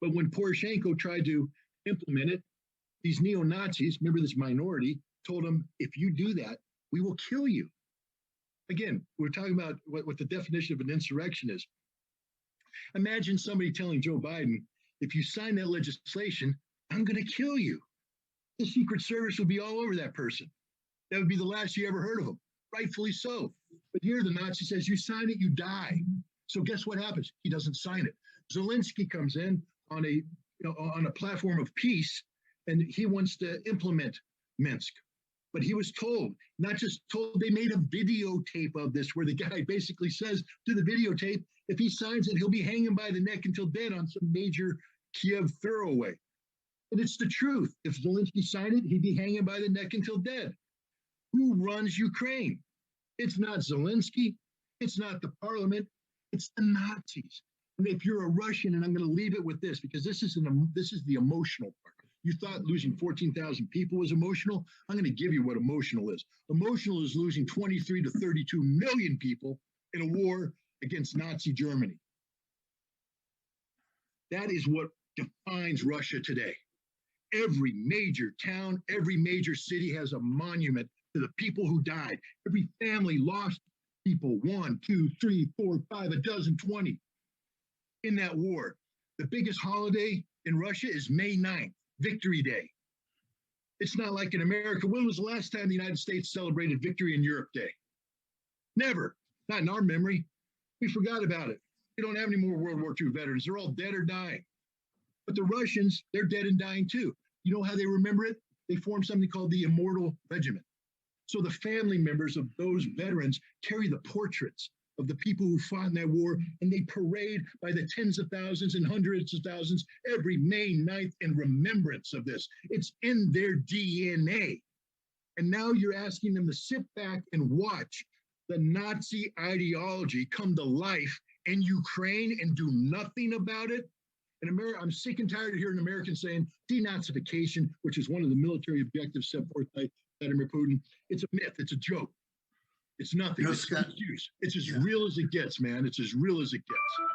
But when Poroshenko tried to implement it, these neo-Nazis, remember this minority, told him, if you do that, we will kill you. Again, we're talking about what the definition of an insurrection is. Imagine somebody telling Joe Biden, if you sign that legislation, I'm going to kill you. The Secret Service would be all over that person. That would be the last you ever heard of him, rightfully so. But here the Nazi says, you sign it, you die. So guess what happens? He doesn't sign it. Zelensky comes in on a platform of peace, and he wants to implement Minsk. But he was told, not just told, they made a videotape of this where the guy basically says to the videotape, if he signs it, he'll be hanging by the neck until dead on some major Kiev throwaway. And it's the truth. If Zelensky signed it, he'd be hanging by the neck until dead. Who runs Ukraine? It's not Zelensky. It's not the parliament. It's the Nazis. And if you're a Russian, and I'm going to leave it with this, because this is the emotional part. You thought losing 14,000 people was emotional? I'm going to give you what emotional is. Emotional is losing 23 to 32 million people in a war against Nazi Germany. That is what defines Russia today. Every major town, every major city has a monument to the people who died. Every family lost people, 1, 2, 3, 4, 5, a dozen, 20 in that war. The biggest holiday in Russia is May 9th, Victory Day. It's not like in America. When was the last time the United States celebrated Victory in Europe Day? Never, not in our memory. We forgot about it. We don't have any more World War II veterans. They're all dead or dying. But the Russians, they're dead and dying too. You know how they remember it? They formed something called the Immortal Regiment. So the family members of those veterans carry the portraits of the people who fought in that war, and they parade by the tens of thousands and hundreds of thousands every May 9th in remembrance of this. It's in their DNA. And now you're asking them to sit back and watch the Nazi ideology come to life in Ukraine and do nothing about it. In America, I'm sick and tired of hearing Americans saying denazification, which is one of the military objectives set forth by Vladimir Putin. It's a myth. It's a joke. It's nothing. It's an excuse. It's as real as it gets, man. It's as real as it gets.